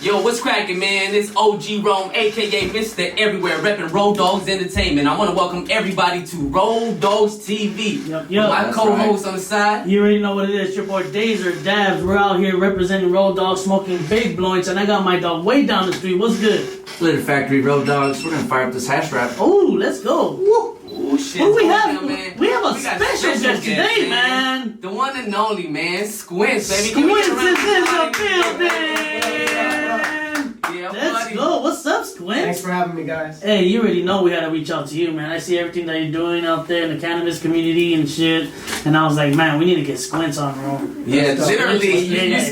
Yo, what's cracking, man? It's OG Rome, aka Mr. Everywhere, repping Rowdoggs Entertainment. I want to welcome everybody to Rowdoggs TV. Yo, my co-host on the side. You already know what it is. Your boy Dazer Dabs. We're out here representing Rowdoggs, smoking big blunts, and I got my dog way down the street. What's good? Splitter Factory Rowdoggs. We're gonna fire up this hash wrap. Oh, let's go. Woo. Oh shit! What we have? Man. We have a special guest today, man. The one and only, man, Squints, baby. Squints is in the building. Yeah, Let's buddy. go. What's up, Squints? Thanks for having me, guys. Hey, you already know we had to reach out to you, man. I see everything that you're doing out there in the cannabis community and shit, and I was like, man, we need to get Squints on, bro. Yeah, literally, you Yeah.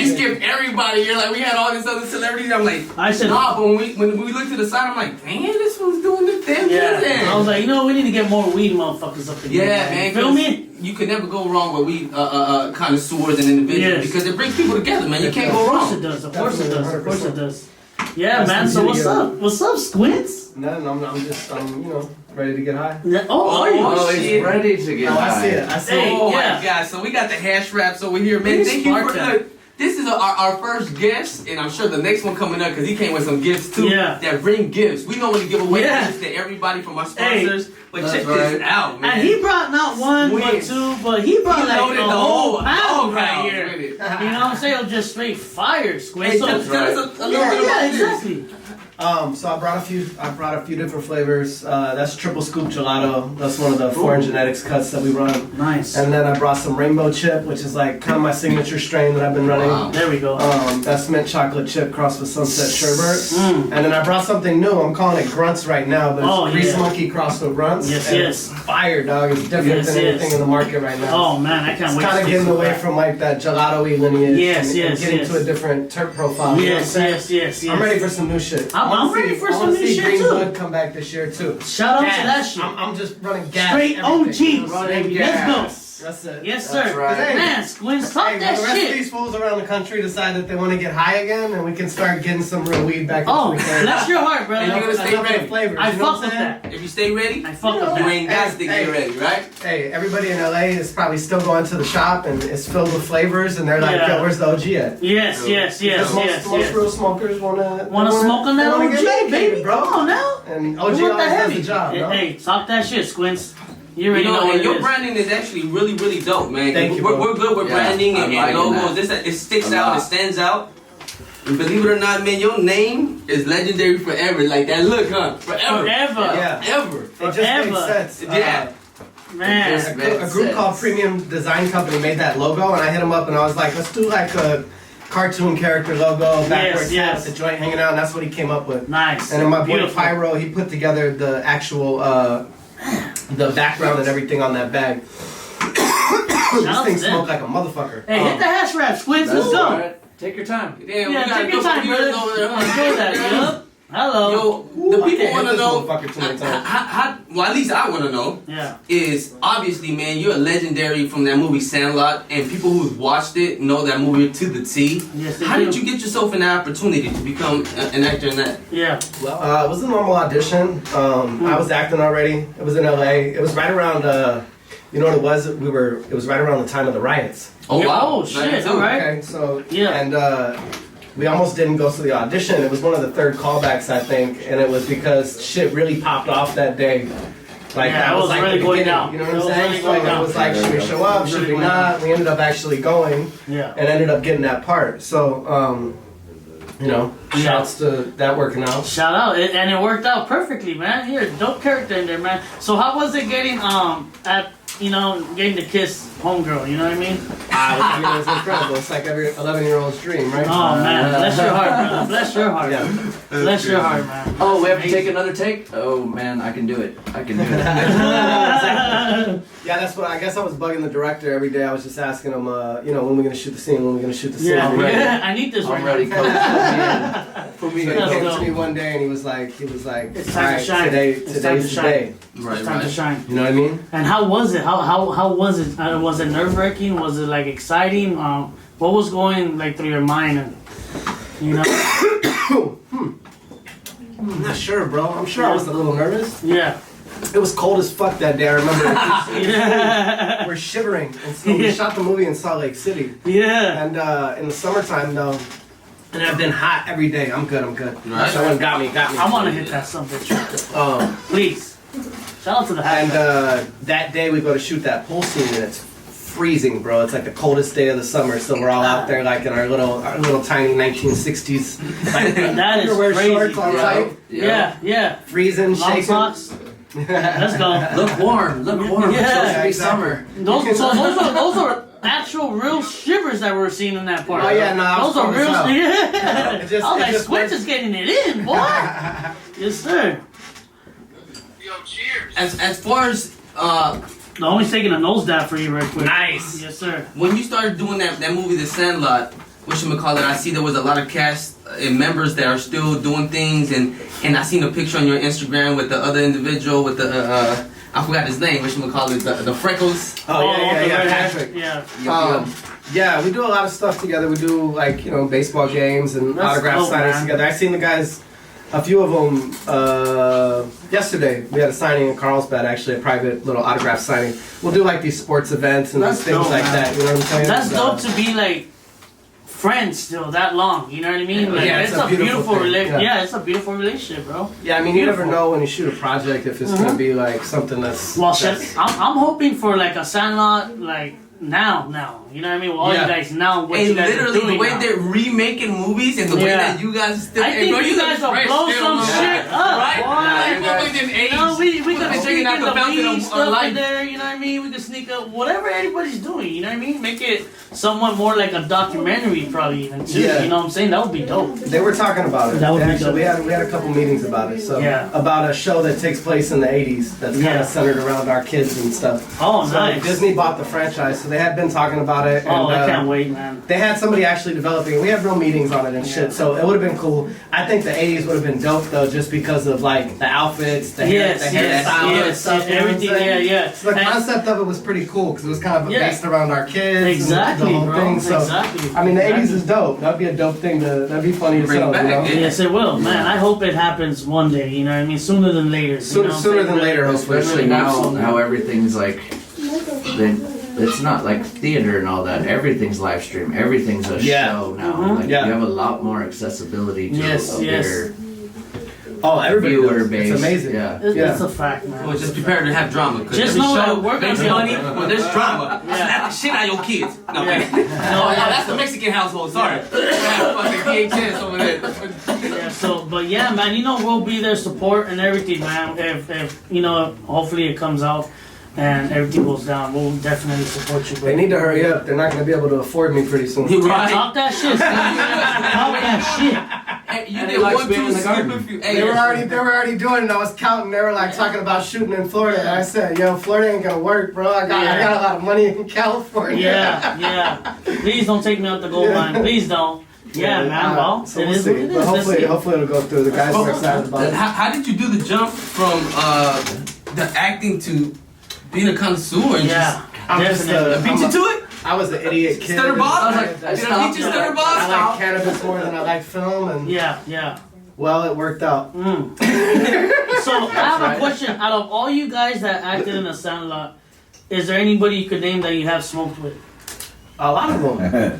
skip everybody. You're like, we had all these other celebrities. I'm like, I said, nah, but when we looked to the side, I'm like, damn, this one's doing the damn thing. I was like, you know, we need to get more weed motherfuckers up in here. Yeah, man. Feel me? You can never go wrong with weed connoisseurs and individuals because it brings people together, man. You can't go Of course wrong. it does. Of course it does. Of course it does. Yeah, That's man. the So beauty what's of up? What's up, Squints? Nothing. I'm just, ready to get high. Yeah. Oh, are you? Oh, he's shit. ready to get Oh, high. I see it. I see Hey, it. Oh yeah. my God! So we got the hash wraps over here, man. Really Thank you smart for that. look. This is our first guest, and I'm sure the next one coming up because he came with some gifts too. Yeah. That bring gifts. We normally give away Yeah. gifts to everybody from our Hey. sponsors, but That's check right. this out, man. And he brought not one, but Squints. two, but he brought He like loaded a the whole pound dog right house here. with it. You know what I'm saying? It was just straight fire, Squints. Hey, So- tell us a little bit about yeah, this. exactly. So I brought a few different flavors. That's triple scoop gelato. That's one of the foreign genetics cuts that we run. Nice. And then I brought some rainbow chip, which is like kind of my signature strain that I've been running. Wow. There we go. That's mint chocolate chip crossed with sunset sherbet. Mm. And then I brought something new. I'm calling it grunts right now, but it's Oh, grease yeah. monkey crossed with grunts. Yes, and yes. It's fire, dog. It's different Yes, than yes. anything in the market right now. Oh man, I can't It's wait. kind to of see getting some away of that. from like that gelato-y lineage Yes, and yes, getting yes. to a different terp profile. You know what I'm saying? yes. I'm ready for some new shit. I'm I wanna ready see- for I some wanna new see shit, Green too. Blood come back this year too. Shout out to Gas. that shit. I'm just running gas. Straight everything, OGs, you know? baby. Gas. Let's That's it. Yes, That's sir. right. Hey. Man, Squints, talk Hey, when that the rest of shit. these fools around the country decide that they want to get high again, and we can start getting some real weed back. Oh, into the can. bless your heart, brother. And you're gonna stay Enough of the ready. flavors, I you know fuck what with I'm saying? that. If you stay ready, I fuck with you that. ain't got to get ready, right? Hey, everybody in LA is probably still going to the shop, and it's filled with flavors, and they're like, Yeah. "Yo, where's the OG at?" Yes, yes, Because most real smokers wanna smoke on that get OG, medicated, baby? bro. Come on now. And You OG want always that does heavy? the job, no? Hey, talk that shit, Squints. You You already know know, what and it your is. branding is actually really, really dope, man. Thank you, we're, bro. we're good with Yeah, branding and, I'm liking logos. that. It sticks A out, lot. it stands out. And believe it or not, man, your name is legendary forever. Like that look, huh? Forever. Forever. Yeah. Ever. It just Forever. makes sense. Yeah. Man. Just- A group called Premium Design Company made that logo, and I hit them up, and I was like, "Let's do like a cartoon character logo, backwards yes. hat, the joint hanging out," and that's what he came up with. Nice. And then my boy Beautiful. Pyro, he put together the actual the background and everything on that bag. This out thing to them. smoked like a motherfucker. Hey, hit the hash wrap, Squints. That's Let's go. all right. Take your time. Damn, we Yeah, got take your good time, brother. viewers over there, huh? Enjoy that, yup. Hello. Yo, Ooh, the I people can't want to hit this know. motherfucker too many times. Well, at least I want to know. Yeah. Is obviously, man, you're a legendary from that movie Sandlot, and people who've watched it know that movie to the T. Yes, they How do. did you get yourself an opportunity to become an actor in that? Yeah. It was a normal audition. I was acting already. It was in LA. It was right around. You know what it was? It was right around the time of the riots. Oh wow! Oh, shit, 92. all right. Okay, so Yeah. and we almost didn't go to the audition. It was one of the third callbacks, I think, and it was because shit really popped off that day. Like Yeah, that it was was like really the going beginning. down. You know It what I'm was saying? really So going it down. was like, should we show up? Should Really we going not? We ended up actually going Yeah. and ended up getting that part. So shouts to that working out. Shout out, and it worked out perfectly, man. You're a dope character in there, man. So how was it getting getting to kiss homegirl? You know what I mean? It was incredible. It's like every 11-year-old's dream, right? Oh man, bless your heart, brother. Bless your heart. Yeah. Bless your heart, man. Oh, we have to take another take? Oh man, I can do it. I can do it. Yeah, that's what I guess I was bugging the director every day. I was just asking him, when we gonna shoot the scene? When we gonna shoot the scene? Yeah, I'm ready. I need this I'm right ready, now. coach. For me, he Let's came go. to me one day and he was like, It's time to "Alright, shine. today's It's time to the shine. day." Right, It's time to shine. You know what I mean? And how was it? How was it? Was it nerve wracking? Was it like exciting? What was going like through your mind? And you know, I'm not sure, bro. I'm sure I was a little nervous. yeah, It was cold as fuck that day. I remember. yeah, We're shivering, and so we Yeah. shot the movie in Salt Lake City. yeah. And in the summertime, though, and I've been hot every day. I'm good. Right. Someone got me. I want to hit that son of a bitch. Please. Shout out to the And hat. that day we go to shoot that pool scene, and it's freezing, bro. It's like the coldest day of the summer, so we're all out there like in our little tiny 1960s. Like, That is underwear crazy. shorts on tight, Yeah. freezing, Long shaking. socks. Let's go. Look warm. Look warm. Yeah. It's supposed to be Exactly. summer. Those are actual real shivers that we're seeing in that part. Oh, yeah, no, I was those are cold real. as hell. Yeah. It just- I was it like, just Squints went- is getting it in, boy. Yes, sir. Yo, cheers. As far as The homie's taking a nose dive for you right quick. Nice. Yes, sir. when you started doing that movie, The Sandlot, whatchamacallit, I see there was a lot of cast and members that are still doing things, and I seen a picture on your Instagram with the other individual with the I forgot his name, whatchamacallit, the freckles. Oh yeah, the redhead. Patrick. Yeah. Yeah, we do a lot of stuff together. We do like baseball games and That's autograph dope, signings man. together. I seen the guys, a few of them yesterday. We had a signing in Carlsbad, actually, a private little autograph signing. We'll do like these sports events and That's things dope, like man. that. You know what I'm saying? That's And, dope to be like friends still that long. You know what I mean? Like, Yeah, it's it's a a beautiful beautiful thing, relationship. yeah. Yeah, it's a beautiful relationship, bro. Yeah, I mean, you never Beautiful. know when you shoot a project if it's gonna be like something that's. Well, that's- shit, I'm hoping for like a Sandlot, like now. You know what I mean? With all Yeah. you guys now, what And you guys are literally, doing the way now. they're remaking movies and the way Yeah. that you guys still. I think bro, you look guys will fresh blow still, some bro. shit up, Right? boy. Like, you what guys- was in age? You know, we Put can the sneak chicken out in the the fountain weed of stuff in life. there, you know what I mean? We can sneak up whatever anybody's doing, you know what I mean? Make it somewhat more like a documentary probably even too, Yeah. you know what I'm saying? That would be dope. They were talking about it. That would be Actually, dope. we had a couple meetings about it. So Yeah. about a show that takes place in the '80s that's kind Yeah. of centered around our kids and stuff. Oh, So nice. Disney bought the franchise, so they had been talking about it. Oh, and, I can't wait, man. They had somebody actually developing. We had real meetings on it and shit, so it would have been cool. I think the '80s would have been dope though, just because of like the outfits, the Yes, hairstyle, yes, and yes, stuff. you know what I'm everything, saying? yeah. So the And- concept of it was pretty cool because it was kind of Yeah. based around our kids. Exactly, and the whole bro. thing. So, Exactly. I mean, the '80s Exactly. is dope. That'd be a dope thing to. That'd be funny to Bring tell. it back, You know? yeah. Yes, it will, man. I hope it happens one day, you know what I mean? Sooner than later. Sooner- you know what I'm sooner saying? than later, hopefully. Especially Really now, hope so. how everything's like, it's not like theater and all that. Everything's live stream. Everything's a Yeah. show now. Mhm. Like Yeah. you have a lot more accessibility to Yes, a yes. bigger Oh, everybody viewer does. base. It's amazing. Yeah. It's a fact, man. Well, just prepare to have drama. Cause Just every know show that we're gonna makes be- money when there's drama. Yeah. Slap the shit out of your kids. No, Yeah. okay. No, No, that's the Mexican household. Sorry. Yeah, fucking VHS over there. Yeah, so, but yeah, man, you know, we'll be there support and everything, man. If you know, hopefully it comes out and everything goes down, we'll definitely support you, bro. They need to hurry up. They're not going to be able to afford me pretty soon. You right. Talk that shit, Steve. Talk that shit. Hey, you And did he likes 1, being 2, in the skip garden. a few. Hey, They were already doing it. I was counting. They were like talking about shooting in Florida. And I said, "Yo, Florida ain't gonna work, bro. I got a lot of money in California." Yeah. Please don't take me out the gold mine. Please don't. Yeah, man. Well, so it we'll is see. what it is. But Let's see. hopefully it'll go through. The guys are excited about it. How did you do the jump from the acting to being a connoisseur and Yeah, I'm just, definitely. just beat you to it? I was the idiot kid. Stutter boss? I was like, Did I beat you, stutter boss? I like cannabis more than I like film, and Yeah. well, it worked out. Mm. So I have a question. Out of all you guys that acted in a Sandlot, is there anybody you could name that you have smoked with? A lot of them.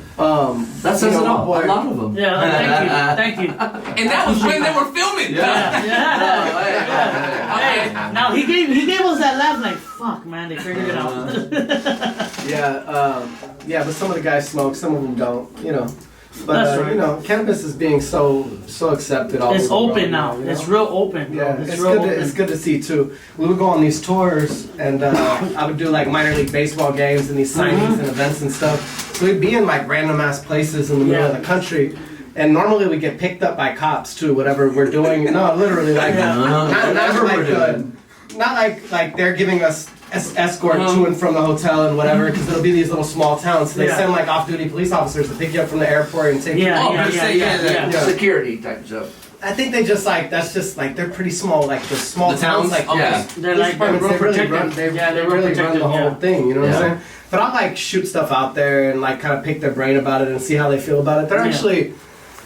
That says you it know, all. boy. A lot of them. Yeah, thank you. And that was when they were filming. Hey, now he gave us that laugh like, fuck, man, they figured it out. Yeah, but some of the guys smoke, some of them don't. You know. But That's right. you know, cannabis is being so accepted all It's over the world open now. you know? It's real open. Bro. Yeah, it's it's real good. open. It's good to see too. We would go on these tours, and I would do like minor league baseball games and these signings and events and stuff. So we'd be in like random ass places in the middle of the country, and normally we get picked up by cops too. Whatever we're doing, no, literally like not Whatever like we're doing. not like they're giving us escort to and from the hotel and whatever, because it'll be these little small towns. So they Yeah. send like off-duty police officers to pick you up from the airport and take you. Yeah, Oh, yeah, but yeah, say, yeah, yeah, yeah. Yeah. Security type stuff. I think they just like that's just like they're pretty small, like the small The towns, towns? like Okay. Yeah. They're police like departments, real they really protective. run, they Yeah, they're real really run protective, the whole yeah. thing. You know what Yeah. I'm saying? But I like shoot stuff out there and like kind of pick their brain about it and see how they feel about it. They're Yeah. actually,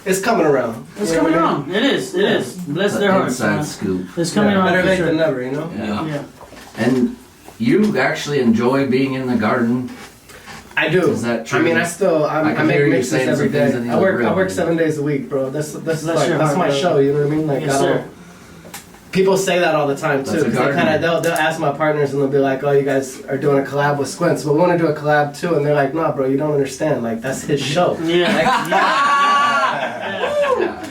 it's coming around. It's You know coming what I mean? around. It is. It is. Bless their hearts, Inside man. scoop. It's coming Yeah, around better for late sure. than never, you know. Yeah. Yeah. And you actually enjoy being in the garden. I do. Is that true? I mean, I make hear you mixes saying every some things day. in the I other work room. 7 days a week, bro. That's Bless your heart, my bro. show. You know what I mean? Like Yes, I don't. sir. People say that all the time too. That's a 'Cause they gardener. kind of they'll ask my partners and they'll be like, "Oh, you guys are doing a collab with Squints, but we want to do a collab too." And they're like, "No, bro, you don't understand. Like that's his show."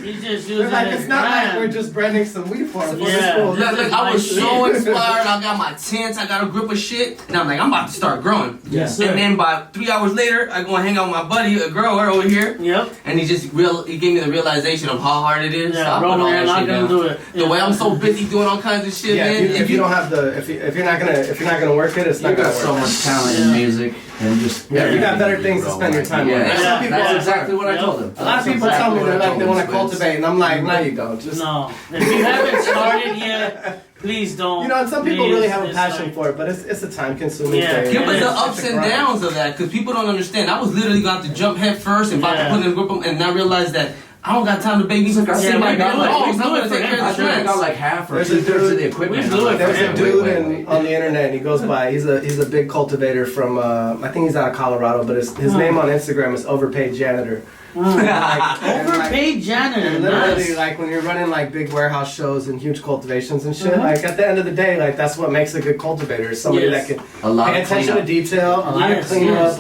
He's just They're using like, his it's not like brand. we're just branding some weed for him. Yeah. Look, I was Shit. so inspired. I got my tents, I got a grip of shit, and I'm like, I'm about to start growing. Yes, sir. And then by 3 hours later, I go and hang out with my buddy, a grower over here, Yep. and he gave me the realization of how hard it is. So I Yeah, put bro, all you're that not shit gonna down. do it. The way I'm so busy doing all kinds of shit, Yeah, man. if you don't have the if you're not gonna work it, it's You not gonna got work. so much talent in music and just. Yeah, you got better things to spend your time on. Yeah, That's Yeah, what people that's all exactly say. what I told him. A lot of people tell me they're like they want to cultivate, and I'm like, no, you don't. Just No. If you haven't started yet, please don't. you know, and some people Please, really have a it's passion like- for it, but it's a time consuming Yeah. thing. Give us It the is. ups It's a and grind. downs of that, because people don't understand. I was literally going to jump head first and about to Yeah. put in a grip and not realize that I don't got time to baby. Look, I sit think my I got dogs. like- I'm we do gonna it take for care him. of I the think I got plants. like half or There's a 2/3 of dude- the equipment. we I'm do like, it. There's a wait, dude wait. on the internet, and he goes by. He's a big cultivator from. I think he's out of Colorado, but his name on Instagram is Overpaid Janitor. Overpaid janitor. And literally, Nice. like when you're running like big warehouse shows and huge cultivations and shit, like at the end of the day, like that's what makes a good cultivator. Is somebody Yes. that can A lot pay of attention to cleanup. detail, a lot Yes, of cleanup, yes.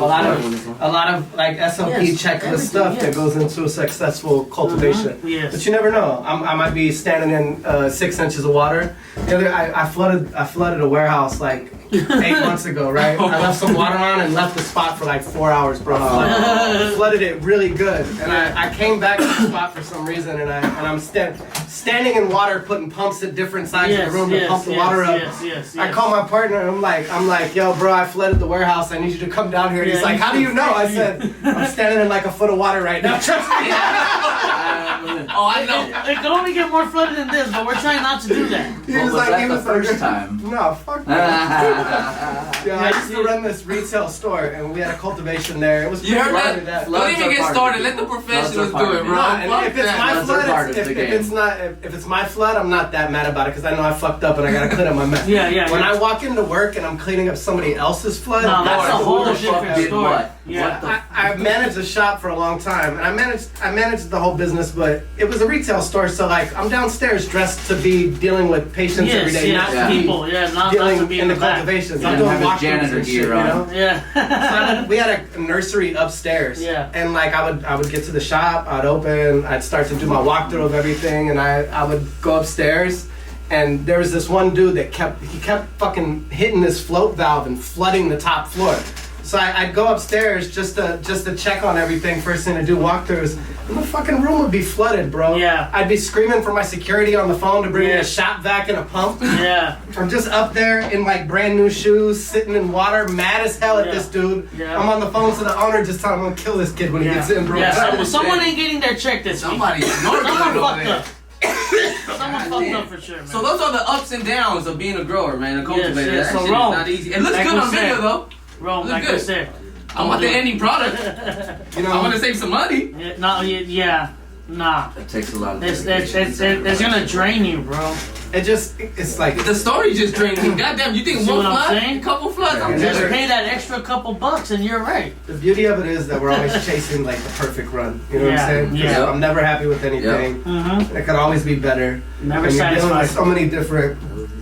a lot of like SOP Yes, checklist everything, stuff yes. that goes into a successful cultivation. Yes. But you never know. I might be standing in 6 inches of water. The other, I flooded a warehouse like 8 months ago, right? I left some water on and left the spot for like 4 hours, bro. Flooded it really good, and I came back to the spot for some reason, and I'm standing in water, putting pumps at different sides of the room to pump the water up. Yes. I call my partner and I'm like, yo, bro, I flooded the warehouse. I need you to come down here. And he's Yeah, like, you how do you know? I said, I'm standing in like a foot of water right now. Trust me. Oh, I know. It can only get more flooded than this, but we're trying not to do that. He What was was like, that he the was like, first time? no, fuck that. Yeah, I used to run this retail store, and we had a cultivation there. It was You pretty heard funny that? Floods Don't even are get part of started. it. Let the professionals Floods are do it, part bro. No, and Fuck if it's that. my Floods are part flood, of if the it's game. not, if it's my flood, I'm not that mad about it because I know I fucked up and I gotta clean up my mess. Yeah. When I walk into work and I'm cleaning up somebody else's flood, No, that's a Lord, whole who the fuck different did story. what? Yeah. I managed a shop for a long time, and I managed the whole business, but it was a retail store, so like I'm downstairs dressed to be dealing with patients every day, not yeah. to be People, not dealing to be in the back. cultivations. Yeah, I'm doing have his walkthroughs janitor and shit, gear you on. know. Yeah. We had a nursery upstairs, Yeah. and like I would get to the shop, I'd open, I'd start to do my walkthrough of everything, and I would go upstairs. And there was this one dude that kept fucking hitting this float valve and flooding the top floor. So I'd go upstairs just to check on everything first thing to do walkthroughs. And the fucking room would be flooded, bro. Yeah. I'd be screaming for my security on the phone to bring in a Yes. shop vac and a pump. Yeah. I'm just up there in like brand new shoes, sitting in water, mad as hell at Yeah. this dude. Yeah. I'm on the phone to the owner just telling him I'm gonna kill this kid when he gets in, bro. Yeah. Someone ain't getting their check this week. Somebody, Someone fucked there. up. Someone fucked up for sure, man. So those are the ups and downs of being a grower, man, a cultivator. yes. That So shit is Rome, not easy. It looks like good we on video said. though. Bro, Look like I good. said. I want the ending product. You know, I want to save some money. Nah. It takes a lot of It's dedication. gonna drain you, bro. it's like The story just drained me. Goddamn, you think See one what I'm flood, saying? a couple floods? I'm Yeah. Just just pay that extra couple bucks and you're right. the beauty of it is that we're always chasing like the perfect run. You know what I'm Yeah, saying? 'Cause yeah. I'm never happy with anything. Mm-hmm. It could always be better. Never and you're dealing with satisfied.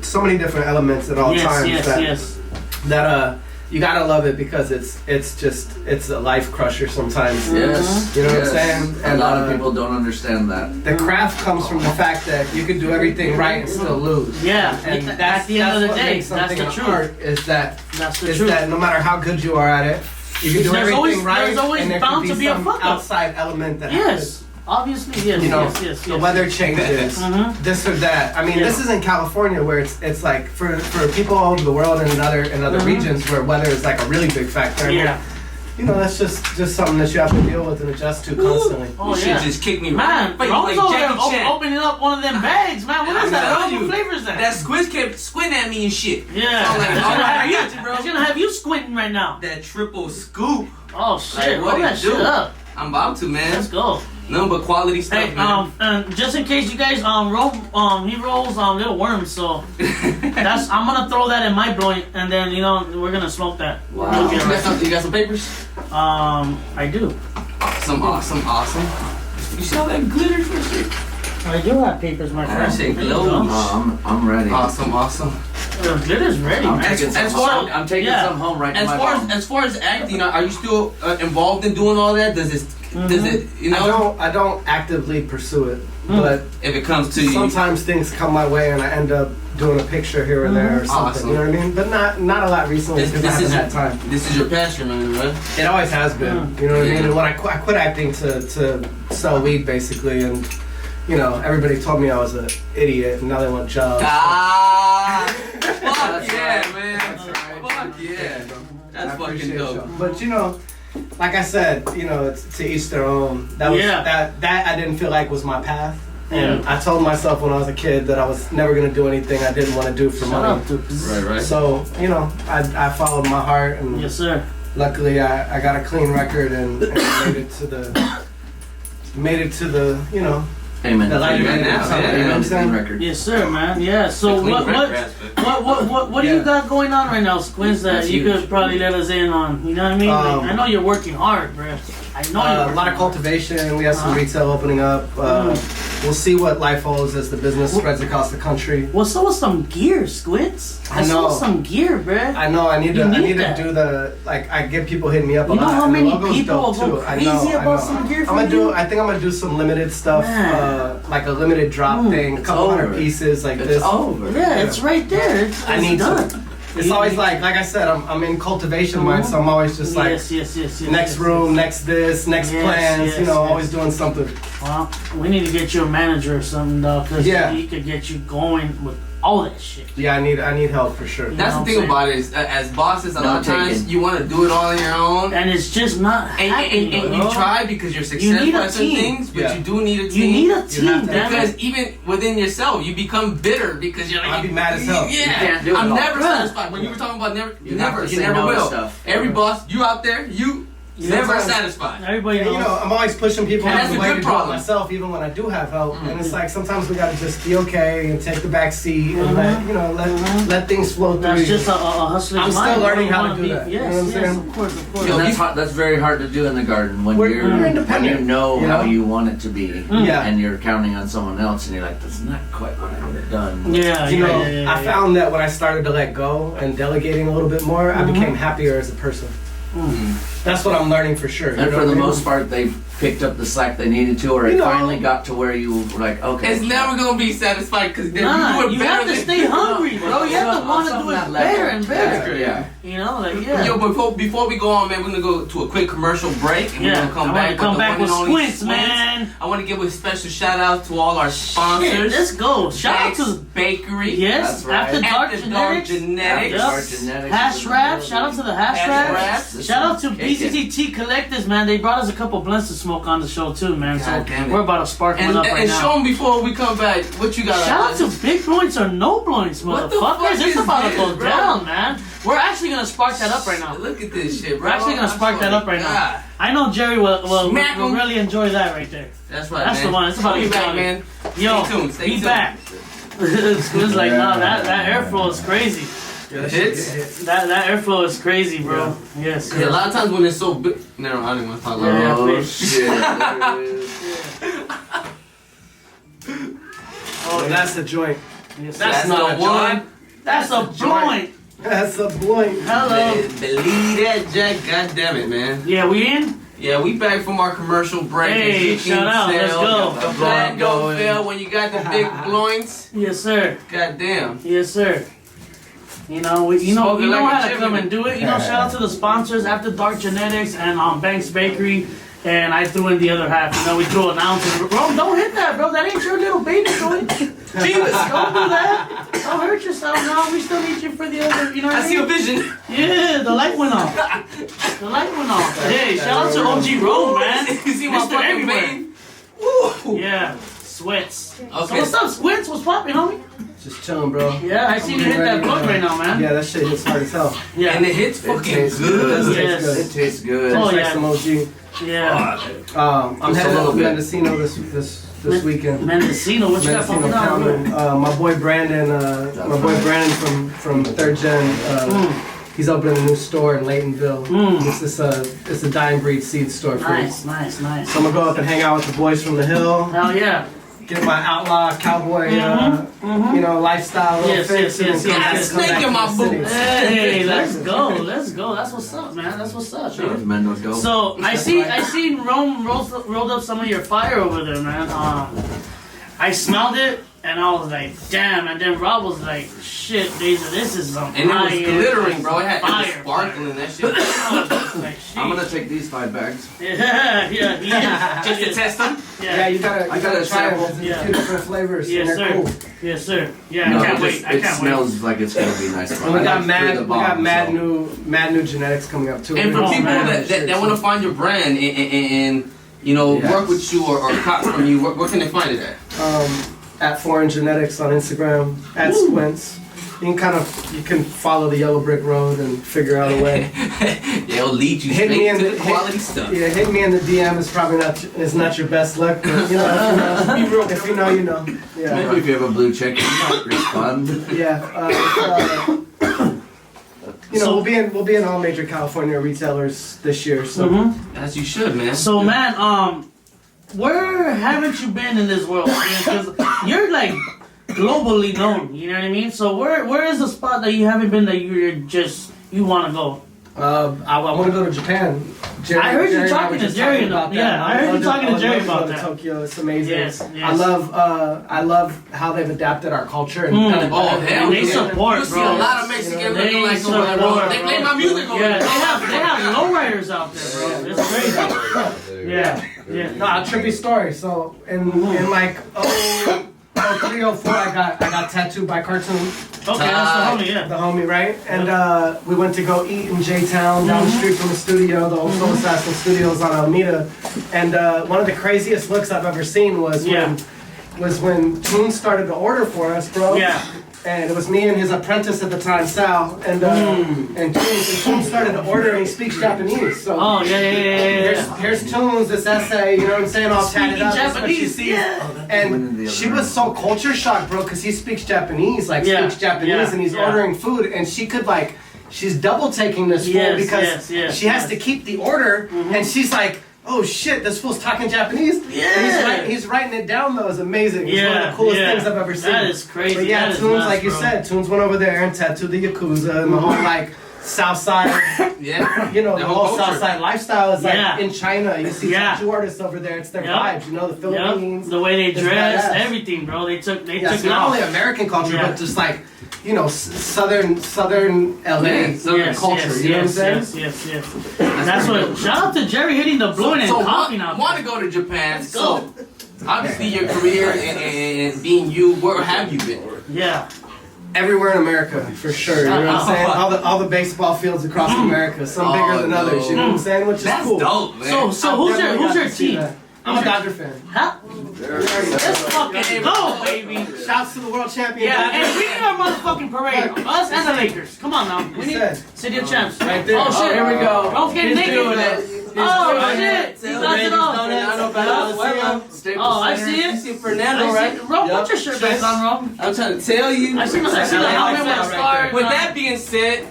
so many different elements at all times Yes. that you gotta love it because it's a life crusher sometimes. Yes. You know what I'm yes. saying? A And, lot of people don't understand that. The craft comes from the fact that you can do everything right and still lose. Yeah. And At the end of the what day, makes that's something the an truth. art is that That's the truth. no matter how good you are at it, you can do There's everything always- right, there's always and there bound could to be a some fuck up. outside element that happens. Yes. Obviously, yes. You know, yes. the weather changes, Mhm. this or that. I mean, Yeah. this is in California where it's like for people all over the world and in other regions where weather is like a really big factor. I mean, Yeah. you know, that's just something that you have to deal with and adjust to constantly. Oh you yeah. should just kick me Man, right in the face Ron's like over there Jackie Chan. opening up one of them bags, man. What is I'm that? telling What you, flavor is that? That Squints kept squinting at me and shit. Yeah. So I'm like, It's all gonna right, have I you- got you, bro. It's gonna have you squinting right now. That triple scoop. Oh shit! Like, what Roll it that do? shit up. I'm about to, man. Let's go. Nothing but quality stuff, Hey, man. and just in case you guys, he rolls little worms, so that's I'm gonna throw that in my joint, and then we're gonna smoke that. Wow. We'll get right. You got some papers? I do. Awesome. You see all that glitter for shit? I do have papers, my friend. That shit There you glows. go. Oh, I'm ready. Awesome. The glitter's ready, I'm man. taking some as far- home. I'm taking yeah. some home right to As my mom. far as acting, are you still involved in doing all that? Does it I don't actively pursue it, but if it comes to you? sometimes things come my way and I end up doing a picture here or there or something. Awesome. You know what I mean? But not a lot recently This, because I this haven't is had time. this is your passion, man, right? It always has been. You know what I mean? And when I quit acting to sell weed basically, and everybody told me I was an idiot, and now they want jobs. Ah, fuck That's yeah, right. man. Fuck yeah. That's I fucking appreciate dope. y'all. But like I said, it's to each their own. That was that I didn't feel like was my path. And I told myself when I was a kid that I was never gonna do anything I didn't want to do for money. Right. So I followed my heart, and Yes, sir. luckily I got a clean record and made it to the Amen. the light of Amen it. now, Something, yeah. you know what I'm saying? Record. Yes, sir, man. Yeah. So Clean what record aspect. do you Yeah. got going on right now, Squints? That That's you huge. could probably let us in on. You know what I mean? Like, I know you're working hard, bro. I know you're A working lot of hard. cultivation. We have some retail opening up. We'll see what life holds as the business spreads across the country. What's up with some gear, Squints? I know. saw some gear, bruh. I know. I need You to need that. do the I get people hitting me up a You know lot. how and the many logo's people dope, go too. crazy about some gear from you? I think I'm gonna do some limited stuff, Man. like a limited drop thing, a It's couple hundred over. pieces like It's this. over. Yeah, it's right there. It's I need done. to. It's always like I said, I'm in cultivation mind, so I'm always just like yes. next room, next this, next Yes, plans. yes, always doing something. Well, we need to get you a manager or something, though, because Yeah. he could get you going with all that shit. Yeah, I need help for sure. You That's know the what thing I'm about it is, as bosses, a lot of Not times taken. you want to do it all on your own. And it's just not happening, And bro. you try because you're You need successful a at some team. things, but Yeah. you do need a You team. need a have team, to- damn Because it. even within yourself, you become bitter because you're like, I'd be mad as hell. Yeah, You can't do it I'm all. never Right. satisfied. When you were talking about never, You you have never, to you say never no to will. stuff. Every boss, you out there, you never Sometimes- satisfied. Everybody Yeah, knows. I'm always pushing people And out that's of the a way good to do it problem. myself, even when I do have help. And it's like sometimes we gotta just be okay and take the back seat and let things flow through. That's you. just a hustler's I'm still mind. learning You how to wanna do be- that. Yes, You know what I'm yes, saying? of course. And that's very hard to do in the garden when We're you're when independent, you know you how know? you want it to be, Yeah. and you're counting on someone else, and you're like, that's not quite what I would have done. Yeah, I found that when I started to let go and delegating a little bit more, I became happier as a person. That's what I'm learning for sure. you And know for what the I mean? most part, they've picked up the slack they needed to, or it You know. finally got to where you were like, okay. It's never gonna be satisfied because Nah, you do it you better have to than stay hungry, bro. You have to want to do it better and better. Yeah. You know, like, yeah. Yo, before we go on, man, we're gonna go to a quick commercial break, and Yeah, we're gonna come I back wanna come with back the with one and only Squints, man. I want to give a special shout out to all our Shit, sponsors. let's go. Shout out Jack's to Bakery. yes, That's right. After Dark After Dark Genetics. Genetics. Yep. Dark Genetics Hash is in the Wrap. building. Shout out to the Hash Hash Wrap. Wraps. Shout out to Kicking. BCT Collectors, man. They brought us a couple blunts to smoke on the show too, man. So God damn it. we're about to spark one And, up right and now. show them before we come back what you got. Shout out to Big Joints or No Joints, What the fuck motherfuckers. It's is about to this, go bro? down, man. We're actually gonna spark that up right now. Look at this shit, We're bro. actually gonna spark that up right now. I know Jerry will Smack 'em. really enjoy that right there. That's right, That's man. the one. It's about We'll to be be back, fun. man. Yo, Stay tuned. Stay be tuned. back. Squid's like, no, that airflow is crazy. It hits. That airflow is crazy, bro. Yes. Yeah, a lot of times when it's so big. No, I didn't want to talk about Yeah. that. Oh please. shit! There it is. Oh, that's the joint. Yes, That's That's not the a one. joint. That's a joint. That's a blunt. Hello. Believe that, Jack. God damn it, man. Yeah, we in? Yeah, we back from our commercial break. Hey, As you shout can out, let's tell, go. The plan don't Going. fail when you got the big bloints. Yes, sir. God damn. Yes, sir. You know, you Smoking know like a how to come chimney. and do it. You know, shout out to the sponsors, After Dark Genetics and Banks Bakery. And I threw in the other half. You know, we threw an ounce. Bro, don't hit that, bro. That ain't your little baby joint. Jesus, don't do that. Don't hurt yourself now. We still need you for the other, you know what I I see a mean? vision. Yeah, the light went off. The light went off. Hey, shout out to OG Road, man. You see my Mr. fucking Everywhere. vein? Woo. Yeah, Sweats. So Okay. what's up, Squints? What's poppin', homie? Just chilling, bro. Yeah, I see you hit that blunt right now, man. Yeah, that shit hits hard as hell. Yeah. And it hits It fucking tastes good. good. Yes. It tastes good. Oh, It's like yeah. some OG. Yeah. I'm Just a headed little to bit. Mendocino this weekend. Mendocino, what you got Mendocino popping out? County. My boy Brandon from Third Gen. He's opening a new store in Laytonville. It's a dying breed seed store. Nice. So I'm gonna go up and hang out with the boys from the hill. Hell yeah. Get my outlaw cowboy, lifestyle. Yes. Got a snake in my boot. Hey, let's go. That's what's up, man. That's what's up, Sure, dude. Mendo's go. So I seen Rome rolled up some of your fire over there, man. I smelled it and I was like, damn. And then Rob was like, shit, Dazer, this is some And it was fire. glittering, bro. It was Fire. sparkling. That shit. I was just like, I'm shit. gonna take these 5 bags. Yeah. Just to test them. Yeah, you gotta I gotta try it. sample. There's Yeah. a few different flavors. Yes, and they're sir. cool. Yes, sir. Yeah, No, I can't it wait. just- I it can't wait. smells like it's gonna be nice. And we got mad mad new genetics coming up too. And for Oh, people man. that want to find your brand and Yes. work with you or cop from you, where can they find it at? At Foreign Genetics on Instagram, at Squints. You can follow the yellow brick road and figure out a way. They'll lead you Hit me straight in to the the quality stuff. Yeah, hit me in the DM is probably not your best luck, but if you know, you know. Yeah. Maybe if you have a blue check, you might respond. Yeah. We'll be in all major California retailers this year. So As you should, man. So, man, where haven't you been in this world? Because you're like globally known, you know what I mean? So where is the spot that you haven't been that you want to go? I want to go to Japan. I heard you talking to Jerry about that. Yeah, I heard you talking to Jerry about that. Tokyo, it's amazing. Yes. I love how they've adapted our culture and Oh, hell They yeah. support, You see bro. a lot of Mexicans They looking like support, over They play bro. my music over Yeah, there. they have lowriders out there, bro. It's crazy. Yeah. No, a trippy story. So in like 03, 04, I got tattooed by Cartoon, Okay, that's the homie, yeah. the homie, right? And we went to go eat in J-Town down the street from the studio, the old Soul Assassin Studios on Alameda. And one of the craziest looks I've ever seen was when Toon started to order for us, bro. Yeah. And it was me and his apprentice at the time, Sal, and Toon started to order, and he speaks Japanese. So Oh, yeah. here's Toon's, this essay, you know what I'm saying, all tatted up. That's what she Japanese, sees. yeah. And she was so culture shocked, bro, because he speaks Japanese, and he's Yeah. ordering food, and she could she's double taking this food Yes, because yes, she has yes. to keep the order, and she's like, oh shit, this fool's talking Japanese. Yeah. And he's writing it down though. It's amazing. It's one of the coolest things I've ever seen. That is crazy. But yeah, That is Toons, nuts, like you bro. said, Toons went over there and tattooed the Yakuza and the whole South Side, Yeah. the whole culture. South Side lifestyle is Yeah. in China. You see Yeah. tattoo artists over there, it's their Yep. vibes, the Philippines. The way they It's dress, badass. everything, bro. They took Yeah, it's it not off. only American culture, Yeah. but just southern LA Yeah, southern culture. You know what I'm saying? Yes. That's what. Shout out to Jerry hitting the blunt and coughing out. want to go to Japan. Let's So go. obviously your career and being you, where have you been? Yeah. Everywhere in America, for sure. You know what I'm saying? All the baseball fields across America, some bigger than others. You know what I'm saying? Which is That's cool. dope, man. So who's your team? I'm a Dodger fan. Huh? Let's fucking go, baby. Shouts to the world champion. Yeah, Dodgers. and we need our motherfucking parade. Us and the Lakers. Come on now. We need said? City of Champs. Right there. Oh shit. Here we go. Don't get He's naked. doing it. Oh shit. He does it all. Oh, I see it. see Fernando, I right? see it. Rob, put your shirt back on, Rob. I'm trying to tell you. I see the helmet with the star. With that being said,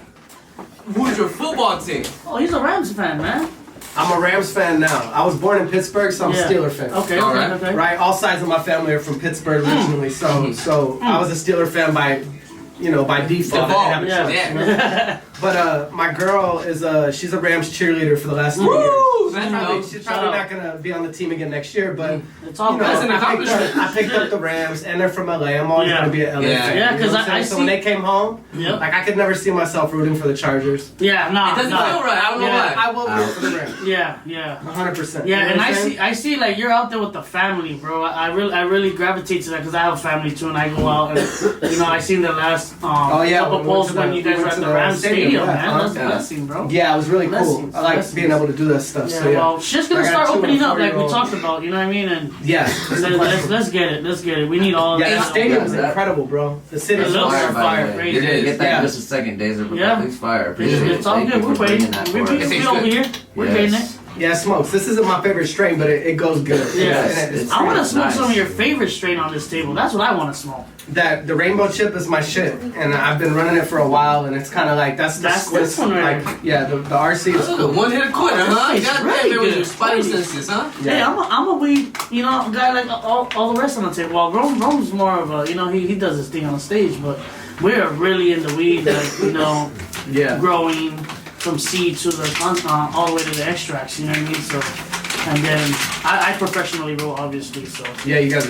who's your football team? Oh, he's a Rams fan, man. I'm a Rams fan now. I was born in Pittsburgh, so I'm a Yeah. Steeler fan. Okay, All right. okay. Right, all sides of my family are from Pittsburgh originally, so I was a Steeler fan by default. I didn't have a Yeah. choice, Yeah. But my girl she's a Rams cheerleader for the last 3 years. Woo! That's She's dope. probably not gonna be on the team again next year, but It's all That's good. an accomplishment. I picked up the Rams, and they're from LA. I'm always Yeah. gonna be an LA Yeah. fan. Yeah, you know 'cause what I'm I saying? So when see- they came home, Yep. I could never see myself rooting for the Chargers. Yeah, nah. It doesn't nah. feel right. I don't know Yeah. why. I will root for the Rams, Yeah. 100%. Yeah, You know and what I'm saying? I see like you're out there with the family, bro. I really gravitate to that because I have a family too, and I go out and I seen the last couple when we went posts to when the- you guys we were went at to the the Rams stadium, Stadium, yeah, man. That's a yeah. blessing, bro. Yeah, it was really cool. Blessings, I like blessings. being able to do that stuff. Yeah, so yeah. well, shit's gonna I got start 2 and opening a up like we 4-year-old. talked about. You know what I mean? And Yeah, let's get it. Let's get it. We need all. yeah, that. the stadium's Yeah, that- incredible, bro. The It city's looks Fire, by fire, the way. crazy. It is. Get that Yeah. in just a second, Dazer, but Yeah. that thing's fire. Appreciate it. It's all Thank good. you We're for bringing waiting. that We're for us. over here. We're getting it. Yes. Yeah, it smokes. This isn't my favorite strain, but it goes good. Yes. And it's I want to smoke nice. some of your favorite strain on this table. That's what I want to smoke. that the rainbow chip is my shit, and I've been running it for a while, and it's kind of like that's this one right like yeah, the RC is cool. One hit quitter, huh? It's God really damn, it was your good. spider senses, huh? Hey, I'm a weed, guy like all the rest on the table. Well, Rome's more of a, he does his thing on the stage, but we're really in the weed, like, Yeah. growing from seed to the all the way to the extracts. You know what I mean? So, and then I professionally roll, obviously. So Yeah, you guys.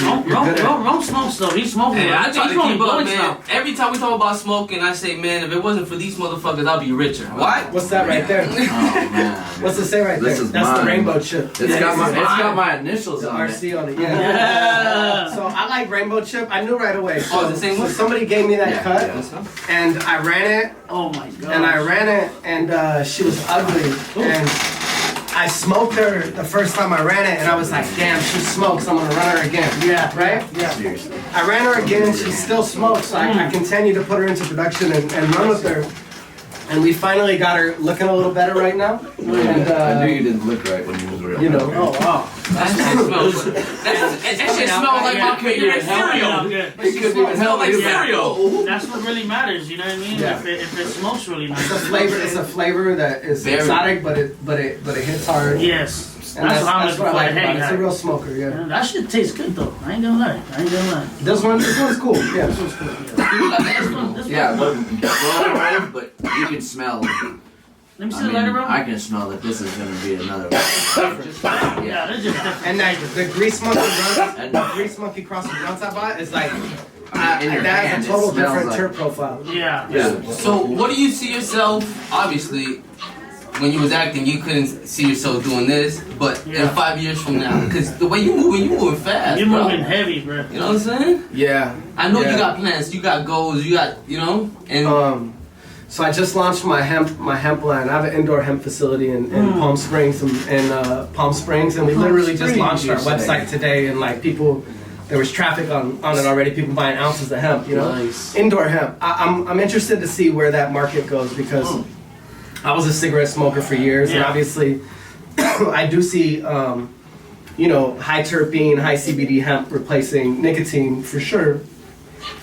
Rome smokes though. He's smoking. Hey, I He's try to rolling keep up, joints man. now. Every time we talk about smoking, I say, man, if it wasn't for these motherfuckers, I'd be richer. What? What's that right there? Oh man. What's it say right This there? is That's the mine. rainbow chip. It's got my this is mine. initials The on it. RC on it. Yeah. So I like rainbow chip. I knew right away. So, the same so one? somebody gave me that Yeah, cut, yeah. and I ran it, Oh my god. and she was ugly, and I smoked her the first time I ran it, and I was like, damn, she smokes. I'm gonna run her again. Yeah. Right? Yeah. Seriously. I ran her again, and she still smokes. So I continued to put her into production and run with her. And we finally got her looking a little better right now. And I knew you didn't look right when you was real. Oh wow. That shit smells like my favorite cereal. Good. It could be It smells like cereal. That's what really matters. You know what I mean? Yeah. If it smokes really nice. it's a flavor that is Very. exotic, but it hits hard. Yes. And That's what I'm looking what I for. like The about it. hang It's a high. real smoker, yeah. Yeah, that shit tastes good though. I ain't gonna lie. This one's cool. Yeah. This one's cool. This Yeah, one. but you can smell. Let me see I the lighter, mean, bro. I can smell that this is gonna be another one. Yeah, they're just different. And the grease monkey runs, And the grease monkey cross the runs I bought is like in your that hand, has a total it smells different like- terp profile. Yeah. Yeah. So, what do you see yourself? Obviously, when you was acting, you couldn't see yourself doing this, but in Yeah. 5 years from now, because the way you moving fast. You're bro. moving heavy, bro. You know what I'm saying? Yeah. I know Yeah. you got plans, you got goals, you got, and So I just launched my hemp line. I have an indoor hemp facility in Palm Springs, and we literally just launched our website today, and like people, there was traffic on it already. People buying ounces of hemp, Nice. indoor hemp. I'm interested to see where that market goes because I was a cigarette smoker for years, and Yeah. obviously I do see high terpene, high CBD hemp replacing nicotine for sure.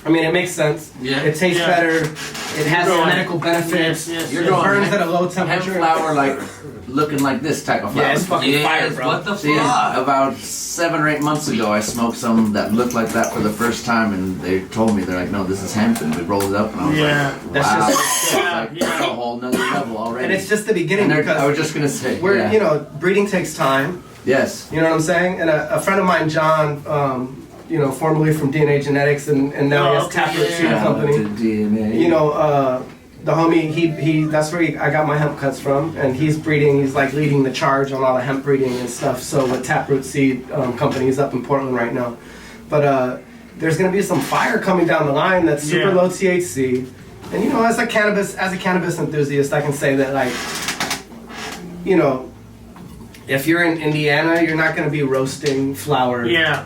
I mean, it makes sense. Yeah. It tastes Yeah. better. It has Growing. medical benefits. Yes, You're It growing burns hemp- at a low Hemp temperature. flower like looking like this type of flower. Yeah, it's fucking fire, yes, bro. what the See, fuck? about 7 or 8 months ago, I smoked some that looked like that for the first time, and they told me, they're like, no, this is hemp, and we rolled it up, and I was Yeah. like, That's wow, just- it's Yeah, like yeah. a whole nother level already. And it's just the beginning And they're- because I was just gonna say, we're, yeah. breeding takes time. Yes. You know what I'm saying? And a friend of mine, John, formerly from DNA Genetics, and now he has okay, Taproot yeah. Seed Company. DNA. The homie, he that's where I got my hemp cuts from, and he's like leading the charge on all the hemp breeding and stuff. So with Taproot Seed Company, he's up in Portland right now. But there's gonna be some fire coming down the line that's super Yeah. low THC. And as a cannabis enthusiast, I can say that like, if you're in Indiana, you're not gonna be roasting flower Yeah.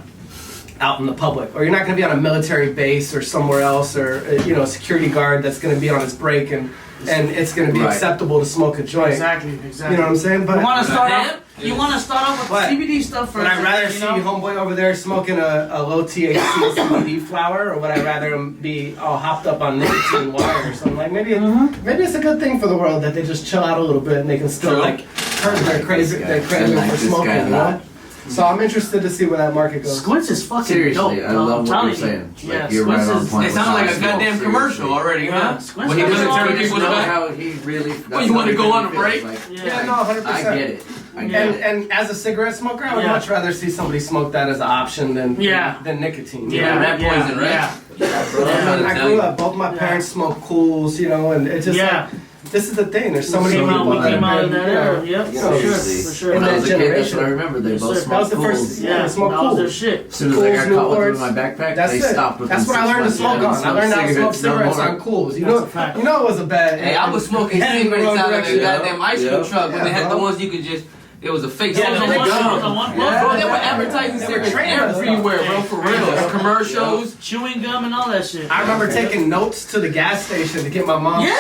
out in the public, or you're not going to be on a military base or somewhere else, or a security guard that's going to be on his break, and it's going to be Right. acceptable to smoke a joint. Exactly. You know what I'm saying? But You want to start Hemp? off? You want to start off with What? CBD stuff first? would I rather you see know? homeboy over there smoking a low THC CBD flower, or would I rather him be all hopped up on nicotine wire or something? Like maybe it's a good thing for the world that they just chill out a little bit and they can still True. like curb their craving like for this smoking. guy a You know? lot. So I'm interested to see where that market goes. Squints is fucking Seriously, dope. I love what telling you're you. saying. Yeah, Like, you're right Squints on is- point. it sounds like a Seriously. goddamn commercial already, Yeah, huh? Squints When he is gonna all turn this people to stuff. back. How he really. When you wanna go on a feels break? like. Yeah, no, 100%. I get it. I get it. And as a cigarette smoker, I would Yeah. much rather see somebody smoke that as an option than nicotine. you Yeah, know? rat poison, right? Yeah. I Yeah. grew up, both my Yeah. parents smoked cools, and it just Yeah. like, this is the thing. There's so many Came out- people we that came out of have that been, era. Yep, you for know, sure, Seriously. for sure. When I that was a kid, that's generation. what I remember. They Yes, both sir. smoked That was the cools. first- Yeah, smoke that was their cool. shit. As soon as I got Cools, caught with Newports. my backpack, That's they it. stopped within That's what I 6 learned to months. smoke didn't on. I learned how to smoke cigarettes no cigarettes more. on cools. That's a fact. It was a bad. Hey, I was smoking heading the cigarettes wrong out of direction. the goddamn ice cream Yeah. truck when they had the bro. ones you could just. It was a fake. Yeah, smoke the and one- gum. the one- Bro, they were advertising They were cigarettes training us. everywhere, bro, for real. Yeah. Commercials. Chewing gum and all that shit. I remember taking notes to the gas station to get my mom. Who did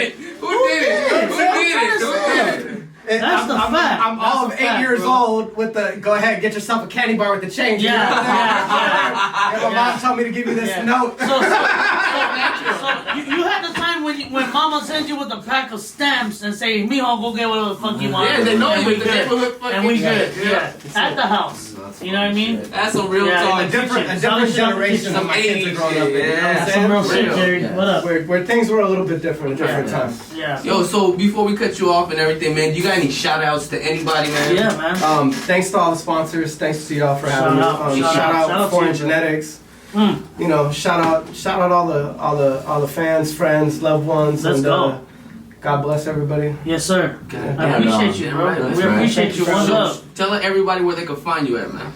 it? Who did it? Who did it? Who did it? That's the fact. I'm all of That's the 8 fact, years bro. old with the go ahead, get yourself a candy bar with the change. Yeah, You know? yeah. And my mom told me to give you this Yeah. note. So you had the time when mama sends you with a pack of stamps and say, "Mijo, go get whatever the fuck you want." Yeah, they know and you we the good. neighborhood fucking. And we good. Yeah. Yeah. At the house. You know what I mean? That's some real Yeah, talk. a different Some generation that my kids are growing up in. You know what I'm saying? Some real shit, Jerry. Yeah. What up? Where things were a little bit different, a different Yeah. time. Yeah. Yo, so before we cut you off and everything, man, you got any shout outs to anybody, man? Yeah, man. Thanks to all the sponsors. Thanks to y'all for having me. Shout out. Shout Shout out out to Foreign you, Genetics. Mm. You know, shout out all the fans, friends, loved ones, Let's and go. God bless everybody. Yes, sir. God I damn. appreciate you, bro. Right, We right. appreciate you. One So, love. tell everybody where they can find you at, man.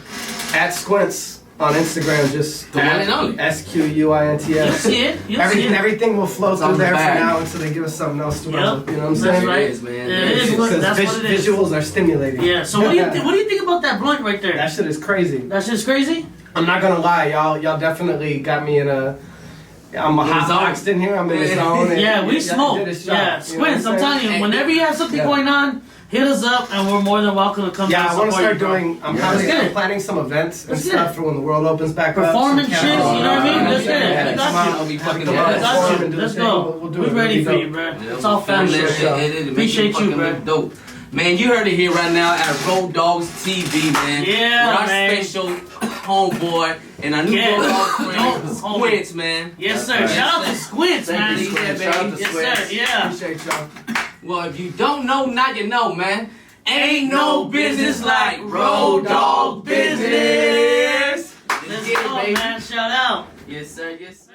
At Squints on Instagram, just The one and only. You'll SQUINTS. see it. You'll see it. Everything will flow on through the there for bag. now until they give us something else to Yep. work with. You know what I'm That's saying? right. It is, man. It is. Because That's what it is. visuals are stimulating. Yeah. So what do you think about that blunt right there? That shit is crazy. That's just crazy. I'm not gonna lie, y'all definitely got me in a. I'm a hot zone. boxed in here. I'm in the zone. and Yeah, we y'all smoke. did a shot, Yeah, you know what Squints. I'm saying? telling you, whenever you have something Yeah. going on, hit us up, and we're more than welcome to come. Yeah, down I and want to support start you, bro. doing. I'm Let's get I'm it. planning some events and Let's get stuff it. for when the world opens back up. Performance some shit, you know what I mean? Let's get it. Yeah, We got come you. out. I'll be fucking Come yeah. out, Got perform you. and do the Let's thing. go. We'll do We're it. ready It'll for be you, bro. Yeah, It's all film family that shit. shit, edit it, make Appreciate it fucking you, bro. look dope. Man, you heard it here right now at Rowdoggs TV, man. Yeah, with our man. special homeboy and our new Yeah. Rowdoggs friend, Homie. Squints, man. Yes, sir. right. Shout out to Squints, man. you, Squints. Yeah, Shout baby. out to Yes, Squints. sir. Yeah. Appreciate y'all. Well, if you don't know, now you know, man. Ain't no business like Road Dog business. Let's Get it, go, baby. man. Shout out. Yes, sir. Yes, sir.